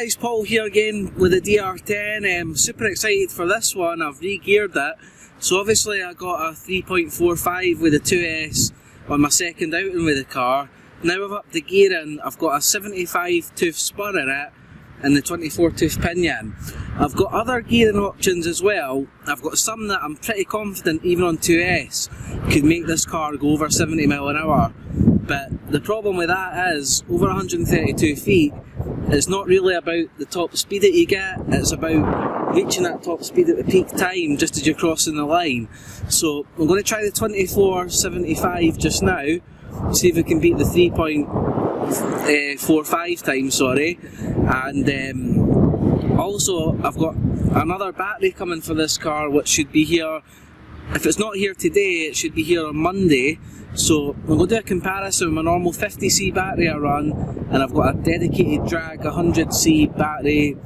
guys, Paul here again with the DR10. I'm super excited for this one. I've re-geared it. So obviously I got a 3.45 with a 2S on my second outing with the car. Now I've upped the gearing. I've got a 75 tooth spur in it and the 24 tooth pinion. I've got other gearing options as well. I've got some that I'm pretty confident even on 2S could make this car go over 70 mile an hour. But the problem with that is, over 132 feet, it's not really about the top speed that you get, it's about reaching that top speed at the peak time just as you're crossing the line. So I'm going to try the 24.75 just now, see if we can beat the 3.45 times, and also I've got another battery coming for this car which should be here. If it's not here today, it should be here on Monday. So I'm going to do a comparison with my normal 50C battery I run, and I've got a dedicated drag 100C battery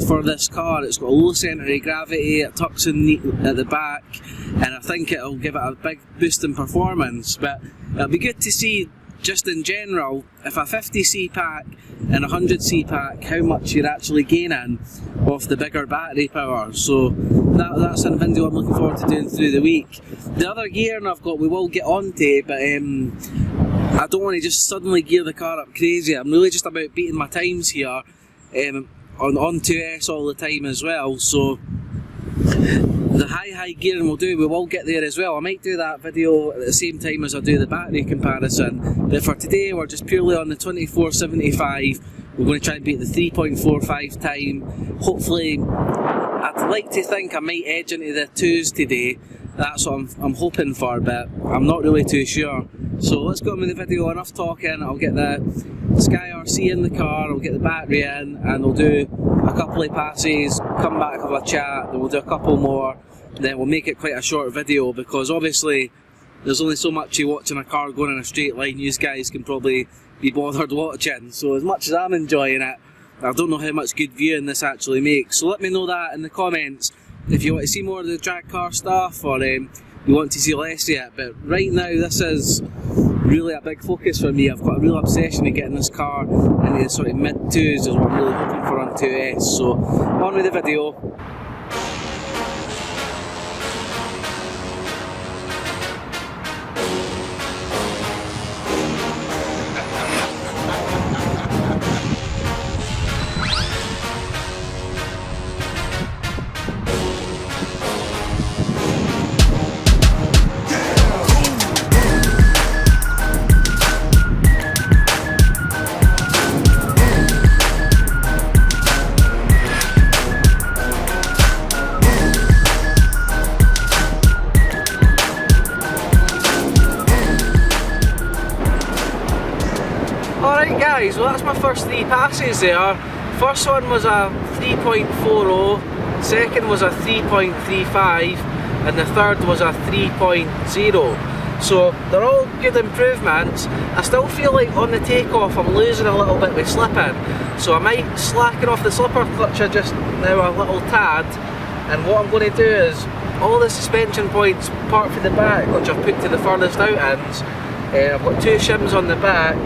for this car. It's got a low centre of gravity, it tucks in neat at the back, and I think it'll give it a big boost in performance. But it'll be good to see, just in general, if a 50C pack and a 100C pack, how much you're actually gaining off the bigger battery power. So that's a video I'm looking forward to doing through the week. The other gearing I've got we will get onto, but I don't want to just suddenly gear the car up crazy. I'm really just about beating my times here on 2S all the time as well. So the high gearing we'll do, we will get there as well. I might do that video at the same time as I do the battery comparison, but for today we're just purely on the 24.75. We're going to try and beat the 3.45 time. Hopefully, I'd like to think I might edge into the 2s today. That's what I'm hoping for, but I'm not really too sure. So let's go on with the video. Enough talking. I'll get the Sky RC in the car, I'll get the battery in, and we'll do a couple of passes, come back, have a chat, then we'll do a couple more, then we'll make it quite a short video, because obviously there's only so much you watching a car going in a straight line. You guys can probably be bothered watching. So as much as I'm enjoying it, I don't know how much good viewing this actually makes. So let me know that in the comments if you want to see more of the drag car stuff, or you want to see less of it. But right now this is really a big focus for me. I've got a real obsession with getting this car into the sort of mid 2s is what I'm really hoping for on 2S. So on with the video. Alright guys, well that's my first 3 passes there. First one was a 3.40, second was a 3.35, and the third was a 3.0. So they're all good improvements. I still feel like on the takeoff I'm losing a little bit with slipping, so I might slacken off the slipper clutch just now a little tad. And what I'm going to do is, all the suspension points apart from the back, which I've put to the furthest out ends, I've got 2 shims on the back.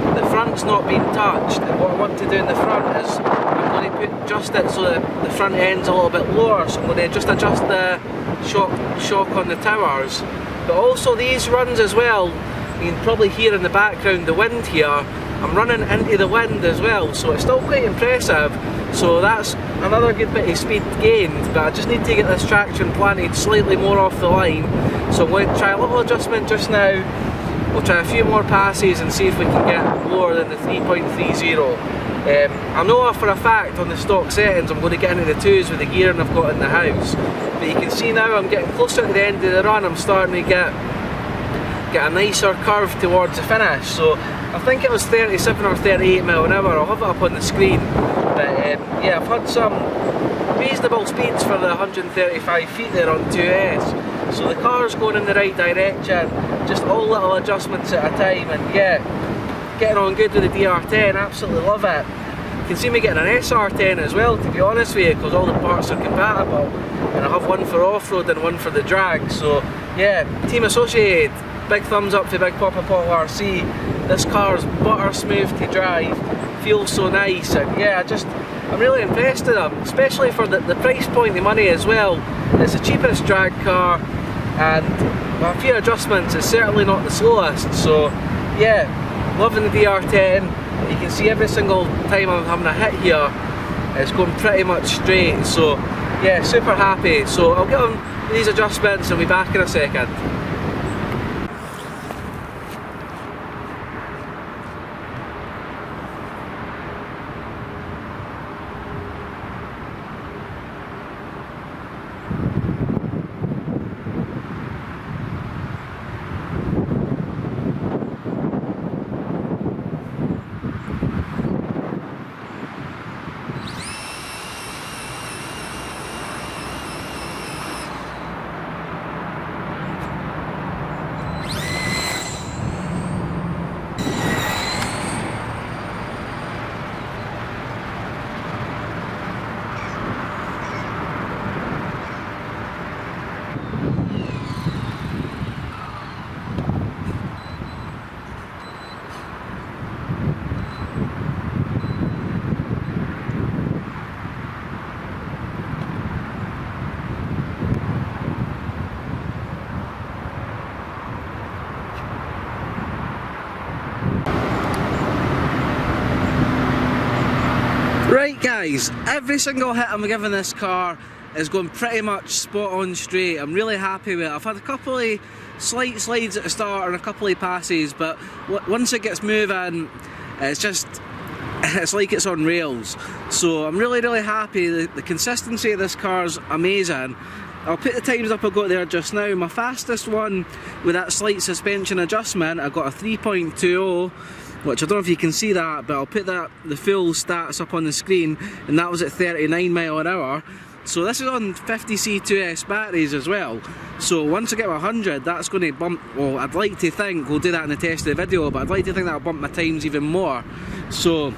The front's not been touched, and what I want to do in the front is I'm going to adjust it so that the front end's a little bit lower, so I'm going to just adjust the shock on the towers. But also these runs as well, you can probably hear in the background the wind here. I'm running into the wind as well, so it's still quite impressive. So that's another good bit of speed gained, but I just need to get this traction planted slightly more off the line. So I'm going to try a little adjustment just now. We'll try a few more passes and see if we can get lower than the 3.30. I know for a fact on the stock settings I'm going to get into the 2s with the gearing I've got in the house. But you can see now I'm getting closer to the end of the run, I'm starting to get a nicer curve towards the finish. So I think it was 37 or 38 mile an hour, I'll have it up on the screen. But yeah, I've had some reasonable speeds for the 135 feet there on 2S. So the car's going in the right direction, just all little adjustments at a time, and yeah, getting on good with the DR10, absolutely love it. You can see me getting an SR10 as well, to be honest with you, because all the parts are compatible, and I have one for off-road and one for the drag. So yeah, team associated, big thumbs up to Big Papa Paul RC. This car's butter smooth to drive, feels so nice, and yeah, I'm really impressed with them, especially for the price point of money as well. It's the cheapest drag car, and with a few adjustments it's certainly not the slowest. So yeah, loving the DR10. You can see every single time I'm having a hit here, it's going pretty much straight. So yeah, super happy. So I'll get on these adjustments and we'll be back in a second. Right guys, every single hit I'm giving this car is going pretty much spot on straight. I'm really happy with it. I've had a couple of slight slides at the start and a couple of passes, but once it gets moving, it's like it's on rails. So I'm really happy. The consistency of this car is amazing. I'll put the times up I've got there just now. My fastest one with that slight suspension adjustment, I got a 3.20, which I don't know if you can see that, but I'll put the full stats up on the screen, and that was at 39 mile an hour. So this is on 50C2S batteries as well. So once I get 100, that's going to bump, well, I'd like to think, we'll do that in the test of the video, but I'd like to think that'll bump my times even more. So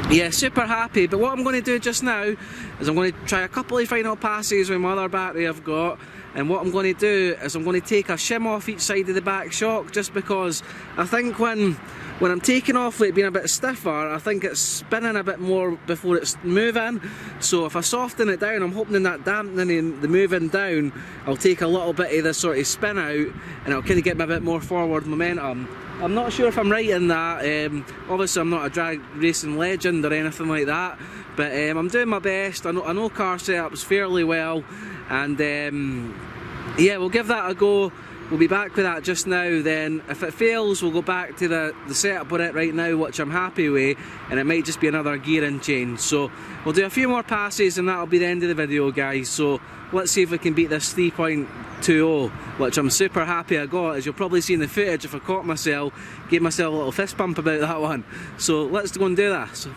yeah, super happy. But what I'm going to do just now is I'm going to try a couple of final passes with my other battery I've got, and what I'm going to do is I'm going to take a shim off each side of the back shock, just because I think when I'm taking off with it being a bit stiffer, I think it's spinning a bit more before it's moving. So if I soften it down, I'm hoping that dampening the moving down, I'll take a little bit of this sort of spin out, and it'll kind of get me a bit more forward momentum. I'm not sure if I'm right in that. Obviously I'm not a drag racing legend or anything like that, but I'm doing my best. I know car setups fairly well, and yeah, we'll give that a go. We'll be back with that just now. Then if it fails, we'll go back to the setup with it right now, which I'm happy with, and it might just be another gearing change. So we'll do a few more passes and that'll be the end of the video, guys. So let's see if we can beat this 3.20, which I'm super happy I got. As you'll probably see in the footage, if I caught myself, gave myself a little fist bump about that one. So let's go and do that. So.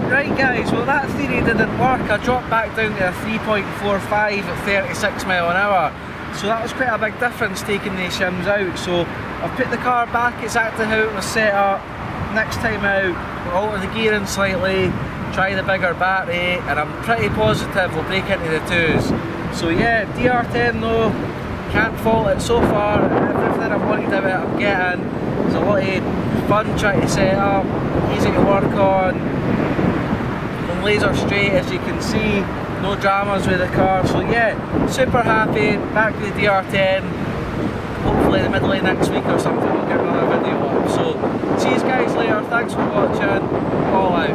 Right guys, well that theory didn't work. I dropped back down to a 3.45 at 36 mile an hour. So that was quite a big difference taking these shims out. So I've put the car back exactly how it was set up. Next time out, we'll alter the gearing slightly, try the bigger battery, and I'm pretty positive we'll break into the twos. So yeah, DR10 though, can't fault it so far. Everything I've wanted out of it I'm getting. There's a lot of fun trying to set up, easy to work on. Laser straight, as you can see, no dramas with the car. So yeah, super happy, back to the DR10. Hopefully the middle of next week or something we'll get another video up. So see you guys later, thanks for watching, all out.